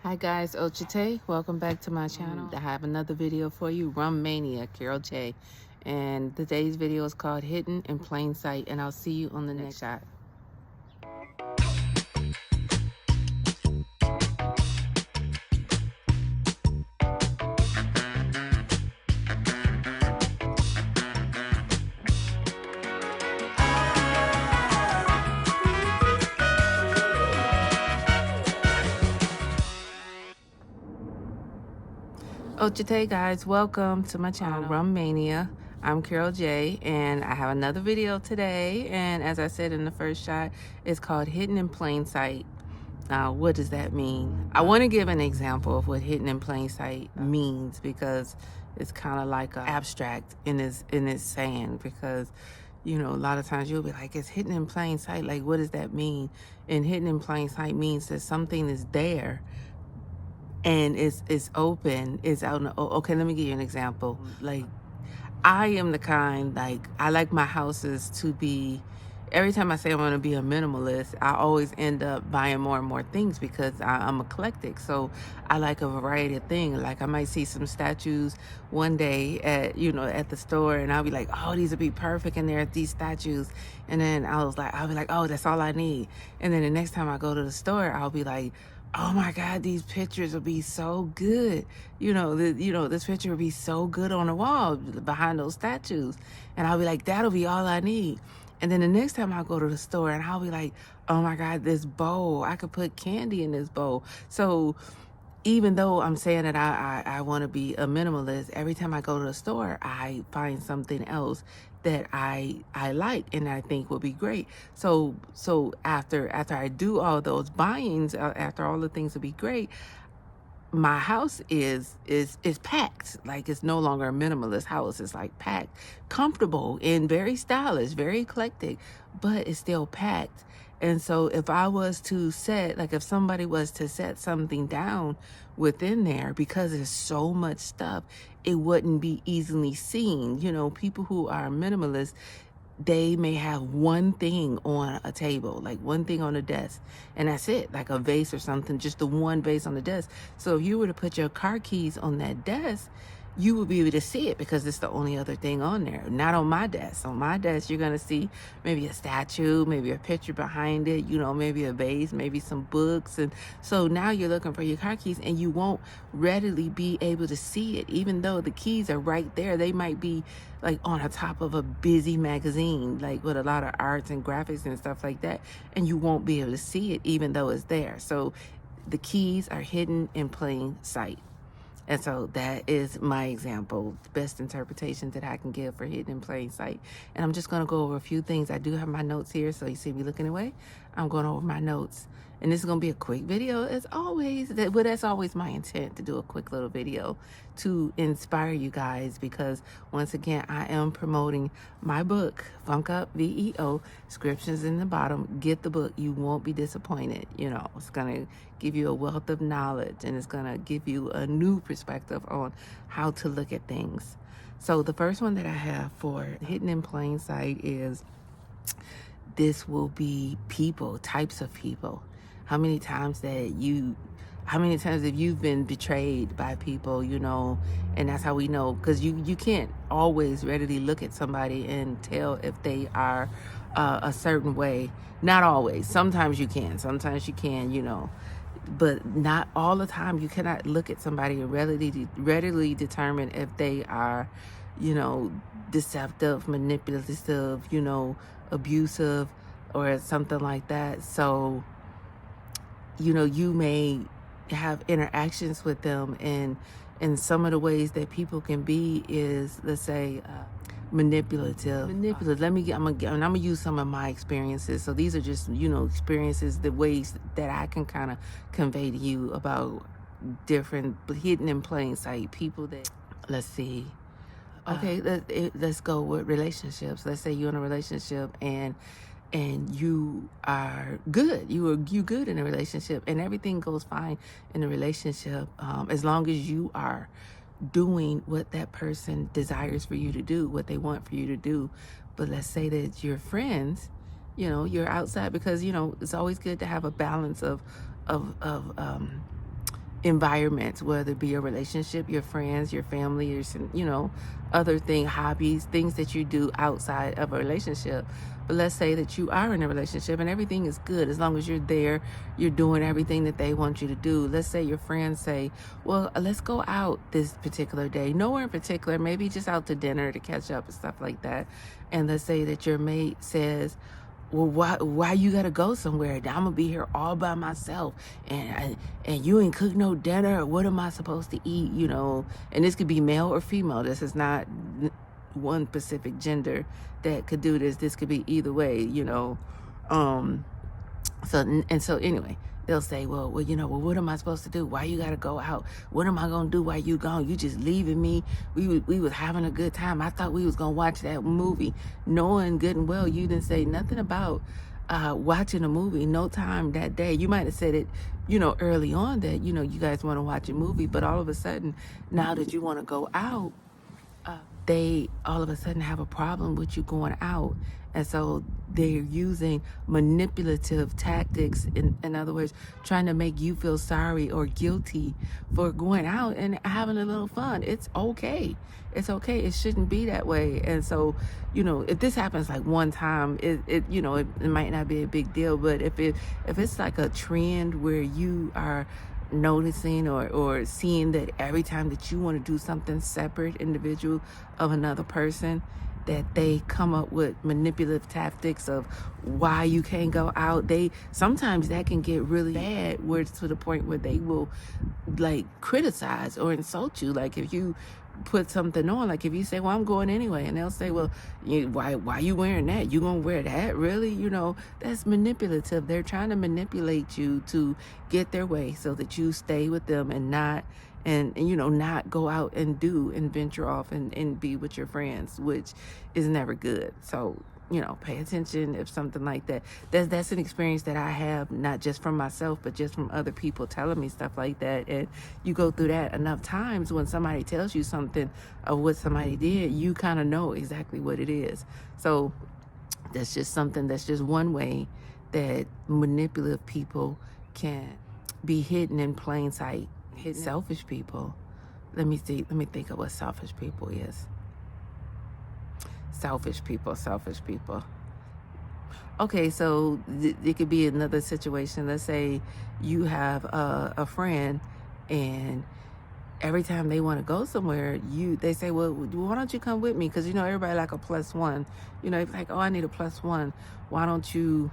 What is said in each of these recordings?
Hi guys, Ochite. Welcome back to my channel. I have another video for you, Rum Mania, Carol J. And today's video is called Hidden in Plain Sight, and I'll see you on the next shot. Ochite guys, welcome to my channel, Rum Mania. I'm Carol J, and I have another video today, and as I said in the first shot, it's called Hidden in Plain Sight. What does that mean? I want to give an example of what hidden in plain sight means, because it's kind of like abstract in its saying, because a lot of times you'll be like, it's hidden in plain sight, like what does that mean? And hidden in plain sight means that something is there and it's open, it's out in the, okay, let me give you an example. Like, I am the kind, like, I like my houses to be, every time I say I want to be a minimalist, I always end up buying more and more things, because I'm eclectic. So I like a variety of things. Like, I might see some statues one day at the store, and I'll be like, oh, these would be perfect, and there are these statues. And then I'll be like, oh, that's all I need. And then the next time I go to the store, I'll be like, oh my God, these pictures will be so good. This picture will be so good on the wall behind those statues. And I'll be like, that'll be all I need. And then the next time I go to the store, and I'll be like, oh my God, this bowl, I could put candy in this bowl. So even though I'm saying that I want to be a minimalist, every time I go to the store, I find something else that I like and I think would be great. So after I do all those buyings, after all the things would be great, my house is packed. Like, it's no longer a minimalist house. It's like packed, comfortable, and very stylish, very eclectic, but it's still packed. And so if if somebody was to set something down within there, because there's so much stuff, it wouldn't be easily seen. People who are minimalist, they may have one thing on a table, like one thing on a desk, and that's it, like a vase or something, just the one vase on the desk. So if you were to put your car keys on that desk, you would be able to see it, because it's the only other thing on there. Not on my desk. On my desk, you're going to see maybe a statue, maybe a picture behind it, maybe a vase, maybe some books. And so now you're looking for your car keys, and you won't readily be able to see it. Even though the keys are right there, they might be like on the top of a busy magazine, like with a lot of arts and graphics and stuff like that, and you won't be able to see it even though it's there. So the keys are hidden in plain sight. And so that is my example, the best interpretation that I can give for hidden in plain sight. And I'm just going to go over a few things. I do have my notes here, so you see me looking away. I'm going over my notes. And this is going to be a quick video, as always. That's always my intent, to do a quick little video to inspire you guys, because once again, I am promoting my book, Up Veo, descriptions in the bottom. Get the book. You won't be disappointed. It's going to give you a wealth of knowledge, and it's going to give you a new perspective on how to look at things. So the first one that I have for hidden in plain sight is, this will be people, types of people. How many times have you been betrayed by people, and that's how we know, because you can't always readily look at somebody and tell if they are a certain way. Not always. Sometimes you can, but not all the time. You cannot look at somebody and readily determine if they are, deceptive, manipulative, abusive, or something like that. So you may have interactions with them, and some of the ways that people can be is, let's say, manipulative. I'm gonna use some of my experiences. So these are just, experiences, the ways that I can kind of convey to you about different hidden in plain sight people that, let's see. Okay, let's go with relationships. Let's say you're in a relationship, and you are good. You good in a relationship, and everything goes fine in a relationship, as long as you are doing what that person desires for you to do, what they want for you to do. But let's say that you're friends, you're outside, because it's always good to have a balance of environments, whether it be a relationship, your friends, your family, or some, other hobbies, things that you do outside of a relationship. But let's say that you are in a relationship and everything is good as long as you're there, you're doing everything that they want you to do. Let's say your friends say, well, let's go out this particular day, nowhere in particular, maybe just out to dinner to catch up and stuff like that. And let's say that your mate says, well, why you gotta go somewhere? I'm gonna be here all by myself, and you ain't cook no dinner. What am I supposed to eat? And this could be male or female. This is not one specific gender that could do this. This could be either way. So anyway, they'll say, well, what am I supposed to do? Why you gotta go out? What am I gonna do while you gone? You just leaving me? We was having a good time. I thought we was gonna watch that movie, knowing good and well you didn't say nothing about watching a movie. No time that day. You might have said it, early on that you guys want to watch a movie, but all of a sudden, now that you want to go out, they all of a sudden have a problem with you going out. And so they're using manipulative tactics, in other words, trying to make you feel sorry or guilty for going out and having a little fun. It's okay. It's okay. It shouldn't be that way. And so, if this happens like one time, it might not be a big deal. But if it's like a trend where you are noticing or seeing that every time that you want to do something separate, individual of another person, that they come up with manipulative tactics of why you can't go out. Sometimes that can get really bad, where it's to the point where they will like criticize or insult you. Like if you put something on, like if you say, well, I'm going anyway, and they'll say, well, why you wearing that? You gonna wear that? Really? That's manipulative. They're trying to manipulate you to get their way so that you stay with them and not not go out and venture off and be with your friends, which is never good. So pay attention if something like that. That's an experience that I have, not just from myself, but just from other people telling me stuff like that. And you go through that enough times, when somebody tells you something of what somebody did, you kind of know exactly what it is. So that's just one way that manipulative people can be hidden in plain sight. Selfish people. Let me think of what selfish people is. Selfish people. Okay, so it could be another situation. Let's say you have a friend, and every time they want to go somewhere, they say, well, why don't you come with me? Because everybody like a plus one. It's like, oh, I need a plus one. Why don't you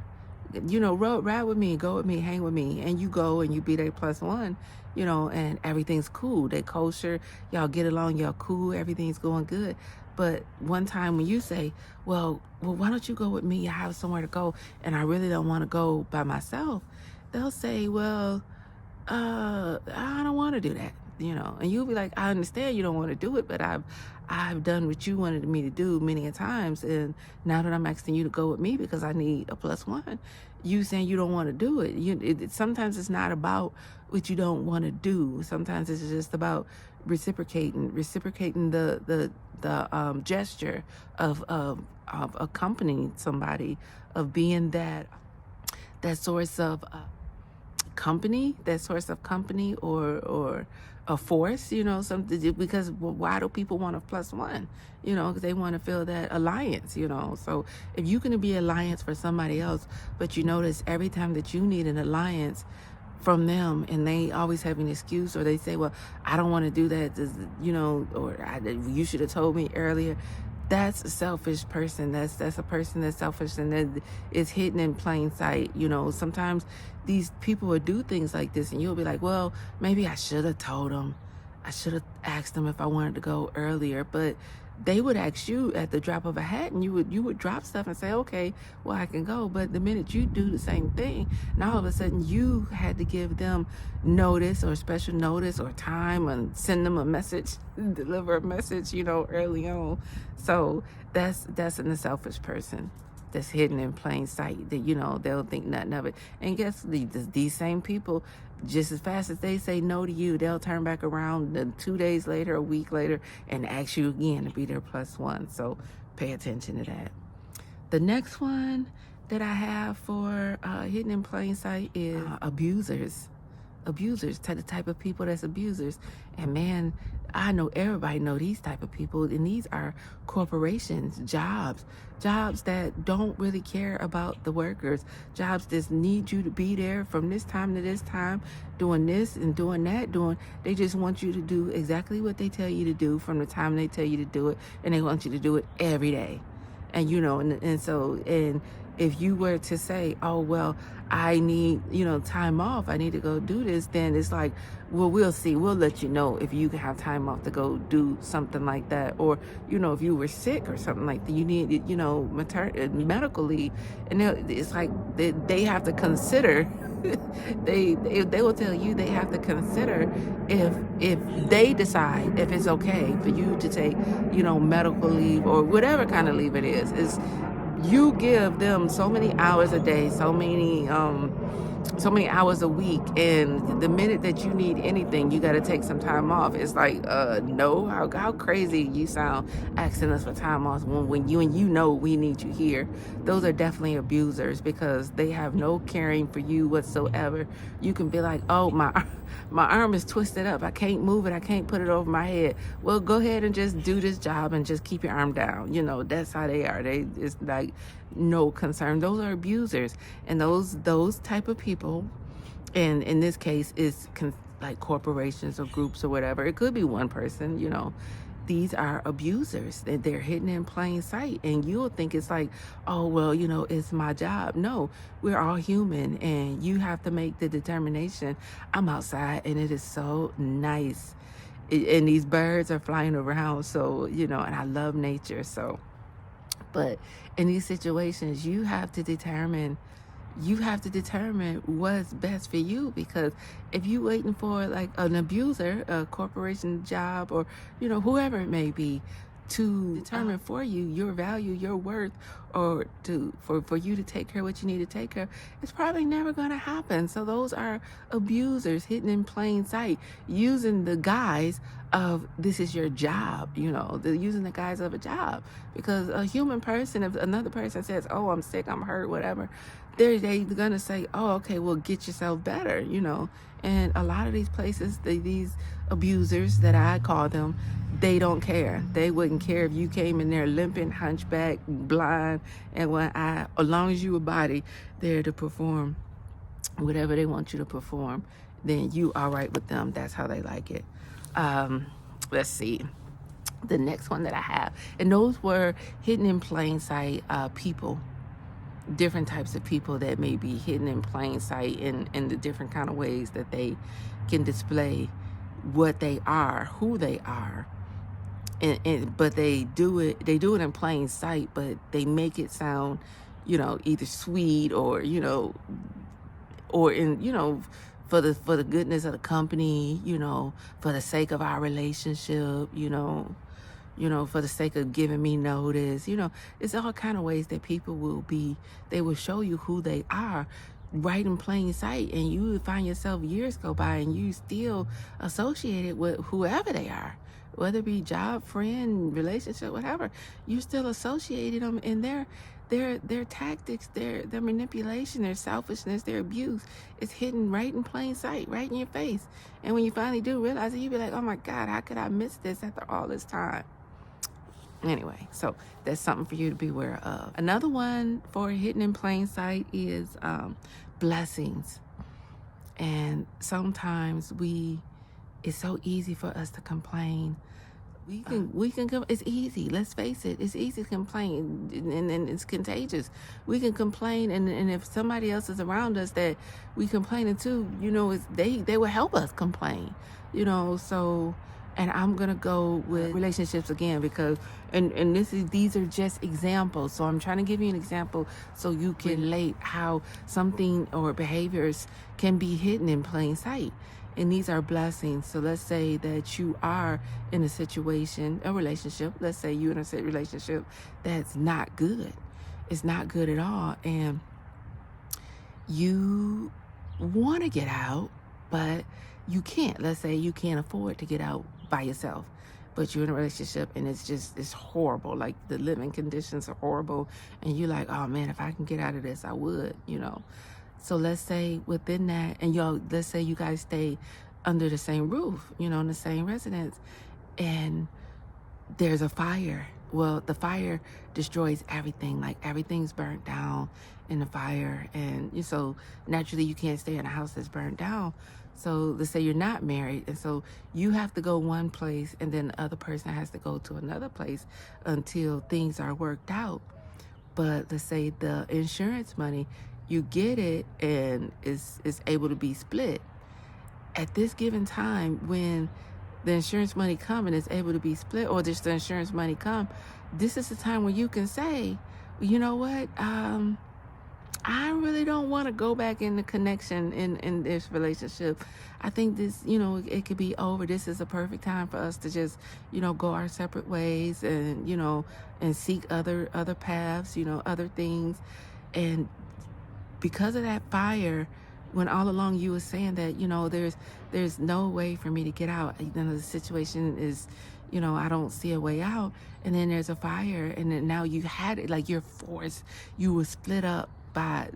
ride with me, go with me, hang with me? And you go and you be their plus one, and everything's cool. They kosher, y'all get along, y'all cool, everything's going good. But one time when you say, well, why don't you go with me? I have somewhere to go, and I really don't want to go by myself. They'll say, well, I don't want to do that, and you'll be like, I understand you don't want to do it, but I've done what you wanted me to do many a times, and now that I'm asking you to go with me because I need a plus one, you saying you don't want to do it. Sometimes it's not about what you don't want to do. Sometimes it's just about reciprocating the gesture of accompanying somebody, of being that source of company, or a force, something. Because why do people want a plus one? Because they want to feel that alliance, So if you're going to be alliance for somebody else, but you notice every time that you need an alliance from them, and they always have an excuse, or they say, well, I don't want to do that, or you should have told me earlier. That's a selfish person. That's a person that's selfish, and that is hidden in plain sight. Sometimes these people will do things like this, and you'll be like, well, maybe I should have told them. I should have asked them if I wanted to go earlier. But they would ask you at the drop of a hat, and you would drop stuff and say, okay, well, I can go. But the minute you do the same thing, now all of a sudden you had to give them notice, or special notice, or time, and send them a message, deliver a message, early on. So that's a selfish person that's hidden in plain sight, that they'll think nothing of it. And guess these same people, just as fast as they say no to you, they'll turn back around 2 days later, a week later, and ask you again to be their plus one. So pay attention to that. The next one that I have for hidden in plain sight is abusers. abusers, the type of people that's abusers. And man, I know everybody know these type of people, and these are corporations, jobs that don't really care about the workers, jobs that need you to be there from this time to this time, doing this and doing that, they just want you to do exactly what they tell you to do from the time they tell you to do it, and they want you to do it every day. And and if you were to say, oh, well, I need, time off, I need to go do this, then it's like, well, we'll see. We'll let you know if you can have time off to go do something like that. Or, if you were sick or something like that, you need, medical leave. And it's like they have to consider, they will tell you they have to consider if they decide if it's okay for you to take, medical leave or whatever kind of leave it is you give them so many hours a day, so many hours a week, and the minute that you need anything, you got to take some time off. It's like, no, how crazy you sound asking us for time off when you know we need you here. Those are definitely abusers, because they have no caring for you whatsoever. You can be like, oh, my arm is twisted up, I can't move it, I can't put it over my head. Well, go ahead and just do this job and just keep your arm down. That's how they are. It's like no concern. Those are abusers. And those type of people, and in this case is like corporations or groups or whatever, it could be one person, these are abusers. They're hidden in plain sight, and you'll think it's like, oh, well, it's my job. No, we're all human, and you have to make the determination. I'm outside and it is so nice, and these birds are flying around, so and I love nature. So, but in these situations, you have to determine what's best for you, because if you waiting for like an abuser, a corporation job, or whoever it may be, to determine for you your value, your worth, or for you to take care of what you need to take care of, it's probably never going to happen. So those are abusers hidden in plain sight, using the guise of this is your job. They're using the guise of a job, because a human person, if another person says, oh, I'm sick, I'm hurt, whatever, they're gonna say, oh, okay, well, get yourself better. And a lot of these places, these abusers that I call them, they don't care. They wouldn't care if you came in there limping, hunchback, blind, and as long as you a body there to perform whatever they want you to perform, then you all right with them. That's how they like it. Let's see. The next one that I have, and those were hidden in plain sight people. Different types of people that may be hidden in plain sight in the different kind of ways that they can display what they are, who they are, but they do it in plain sight, but they make it sound, either sweet or or in for the goodness of the company, for the sake of our relationship, for the sake of giving me notice. It's all kind of ways that people they will show you who they are right in plain sight, and you would find yourself years go by and you still associated with whoever they are, whether it be job, friend, relationship, whatever. You still associated them in their tactics, their manipulation, their selfishness, their abuse is hidden right in plain sight, right in your face. And when you finally do realize it, you be like, oh my God, how could I miss this after all this time? Anyway, so that's something for you to be aware of. Another one for hidden in plain sight is blessings. And sometimes it's so easy for us to complain. We can it's easy. Let's face it. It's easy to complain, and it's contagious. We can complain, and if somebody else is around us that we complaining to, they will help us complain. So. And I'm gonna go with relationships again, because and these are just examples. So I'm trying to give you an example so you can relate how something or behaviors can be hidden in plain sight. And these are blessings. So let's say that you are in a relationship. Let's say you're in a relationship that's not good. It's not good at all, and you want to get out, but you can't. Let's say you can't afford to get out by yourself, but you're in a relationship and it's horrible. Like the living conditions are horrible, and you're like, oh man, if I can get out of this, I would, So let's say within that, and let's say you guys stay under the same roof, in the same residence, and there's a fire. Well, the fire destroys everything. Like everything's burnt down in the fire. And so naturally you can't stay in a house that's burnt down. So let's say you're not married. And so you have to go one place and then the other person has to go to another place until things are worked out. But let's say the insurance money, you get it and is able to be split. At this given time, when the insurance money come and it's able to be split, or just the insurance money come, this is the time where you can say, you know what, I really don't want to go back in the connection in this relationship. I think this, it could be over. This is a perfect time for us to just, go our separate ways and, and seek other paths, other things. And because of that fire, when all along you were saying that, there's no way for me to get out. The situation is, I don't see a way out. And then there's a fire, and then now you had it, like you're forced. You were split up by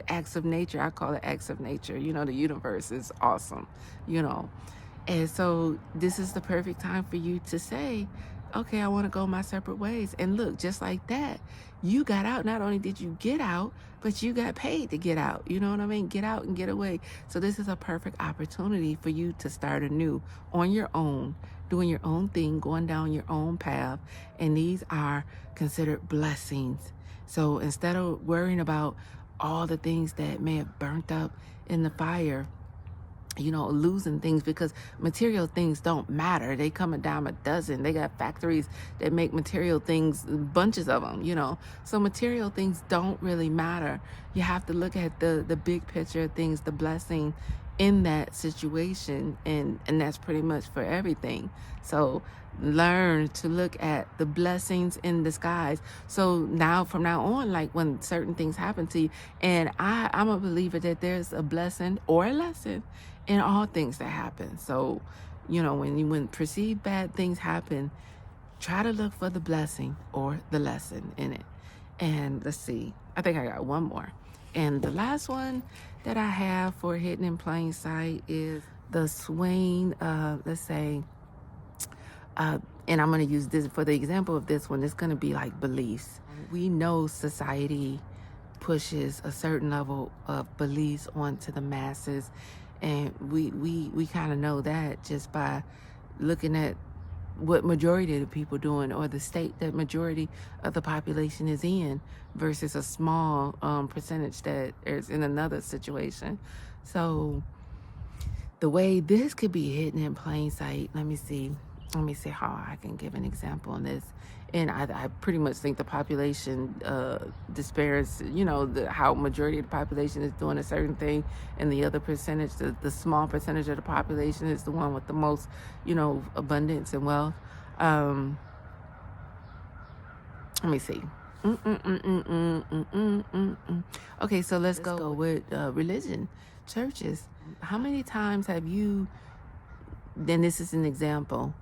acts of nature. I call it acts of nature. The universe is awesome, And so this is the perfect time for you to say, okay, I want to go my separate ways. And look, just like that, you got out. Not only did you get out, but you got paid to get out. You know what I mean? Get out and get away. So this is a perfect opportunity for you to start anew on your own, doing your own thing, going down your own path. And these are considered blessings. So instead of worrying about all the things that may have burnt up in the fire, losing things, because material things don't matter. They come a dime a dozen. They got factories that make material things, bunches of them, So material things don't really matter. You have to look at the big picture of things, the blessing in that situation, and that's pretty much for everything. So learn to look at the blessings in disguise. So from now on, like when certain things happen to you, and I'm a believer that there's a blessing or a lesson in all things that happen. So, when perceived bad things happen, try to look for the blessing or the lesson in it. And let's see, I think I got one more. And the last one that I have for hidden in plain sight is the swaying, let's say, and I'm going to use this for the example of this one. It's going to be like beliefs. We know society pushes a certain level of beliefs onto the masses. And we kind of know that just by looking at what majority of the people doing, or the state that majority of the population is in, versus a small percentage that is in another situation. So the way this could be hidden in plain sight, let me see how I can give an example on this. And I pretty much think the population disparities, how majority of the population is doing a certain thing, and the other percentage, the small percentage of the population is the one with the most, abundance and wealth. Let me see. Okay, so let's go with religion, churches. How many times have you, then this is an example,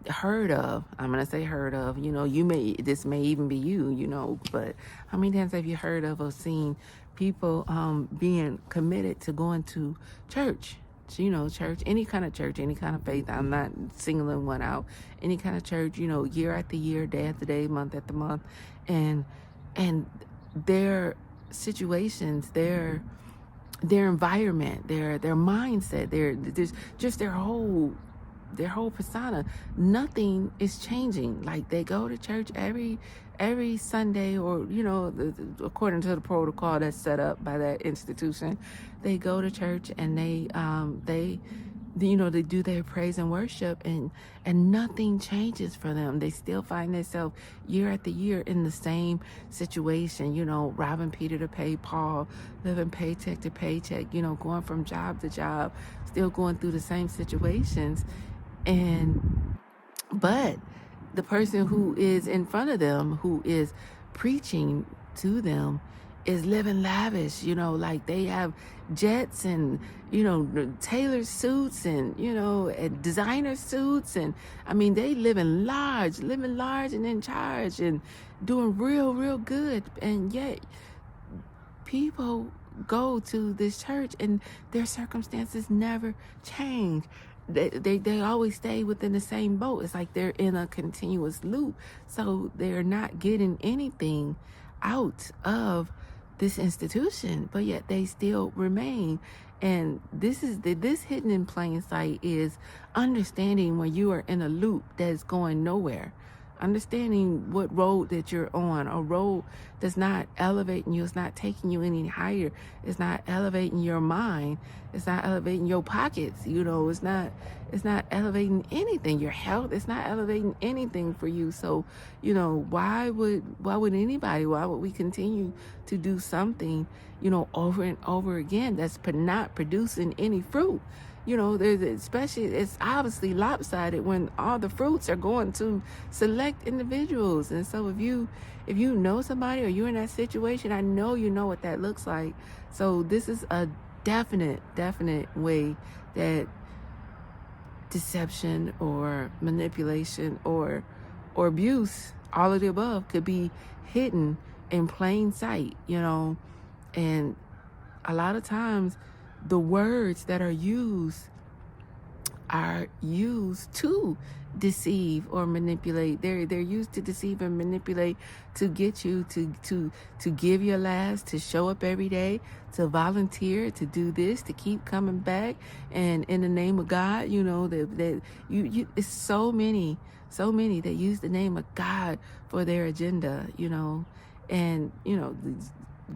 heard of, I'm going to say heard of, this may even be you, but how many times have you heard of or seen people being committed to going to church, church, any kind of faith. I'm not singling one out. Any kind of church, year after year, day after day, month after month, and their situations, their environment, their mindset, their whole persona, nothing is changing. Like they go to church every Sunday, or according to the protocol that's set up by that institution, they go to church and they do their praise and worship, and nothing changes for them. They still find themselves year after year in the same situation, robbing Peter to pay Paul, living paycheck to paycheck, going from job to job, still going through the same situations. But the person who is in front of them, who is preaching to them, is living lavish, like they have jets and, tailored suits and, and designer suits. And I mean, they living large and in charge and doing real good. And yet people go to this church and their circumstances never change. They always stay within the same boat. It's like they're in a continuous loop. So they're not getting anything out of this institution, but yet they still remain. And this hidden in plain sight is understanding when you are in a loop that's going nowhere. Understanding what road that you're on, a road that's not elevating you, it's not taking you any higher, it's not elevating your mind, it's not elevating your pockets, it's not elevating anything, your health, it's not elevating anything for you. So, why would we continue to do something, over and over again that's not producing any fruit? It's obviously lopsided when all the fruits are going to select individuals. And so if you know somebody or you're in that situation, I know you know what that looks like. So this is a definite way that deception or manipulation or abuse, all of the above, could be hidden in plain sight, and a lot of times the words that are used to deceive or manipulate. They're used to deceive and manipulate, to get you to give your last, to show up every day, to volunteer, to do this, to keep coming back, and in the name of God, it's so many that use the name of God for their agenda, and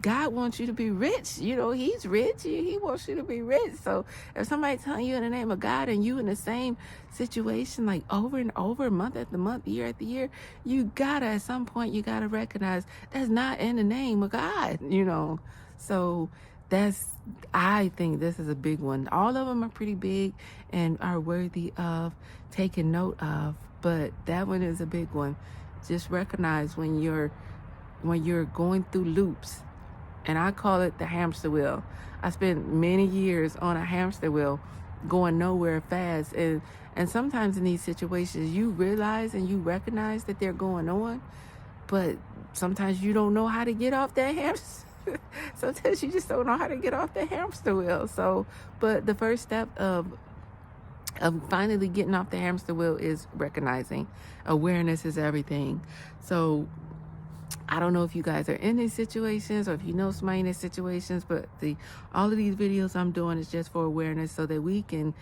God wants you to be rich. He's rich. He wants you to be rich. So if somebody's telling you in the name of God and you in the same situation, like over and over, month after month, year after year, at some point, you gotta recognize that's not in the name of God, So I think this is a big one. All of them are pretty big and are worthy of taking note of, but that one is a big one. Just recognize when you're going through loops. And I call it the hamster wheel. I spent many years on a hamster wheel going nowhere fast. And sometimes in these situations, you realize and you recognize that they're going on, but sometimes you don't know how to get off that hamster. Sometimes you just don't know how to get off the hamster wheel. So, but the first step of finally getting off the hamster wheel is recognizing. Awareness is everything. So I don't know if you guys are in these situations or if you know somebody in these situations, but all of these videos I'm doing is just for awareness so that we can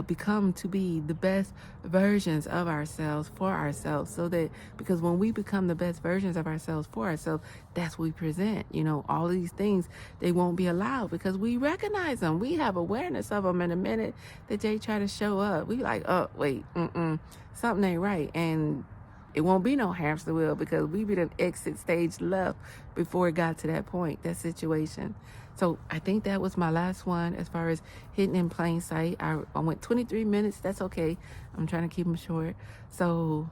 become to be the best versions of ourselves for ourselves, because when we become the best versions of ourselves for ourselves, that's what we present. All of these things, they won't be allowed because we recognize them. We have awareness of them. In a minute that they try to show up, we like, oh, wait, something ain't right. And it won't be no hamster wheel because we be the exit stage left before it got to that point, that situation. So I think that was my last one as far as hidden in plain sight. I went 23 minutes. That's okay. I'm trying to keep them short. So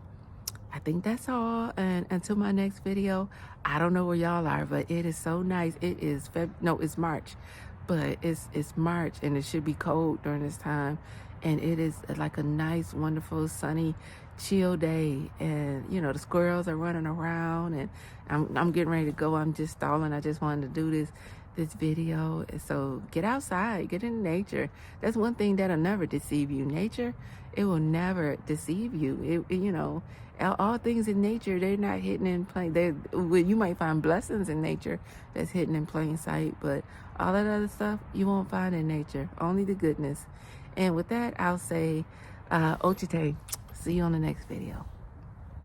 I think that's all. And until my next video, I don't know where y'all are, but it is so nice. It is it's March, but it's March and it should be cold during this time. And it is like a nice, wonderful, sunny, chill day. And, the squirrels are running around and I'm getting ready to go. I'm just stalling. I just wanted to do this video. So get outside, get in nature. That's one thing that'll never deceive you. Nature, it will never deceive you. All things in nature, they're not hidden in plain. You might find blessings in nature that's hidden in plain sight, but all that other stuff you won't find in nature. Only the goodness. And with that, I'll say, Ochite. See you on the next video.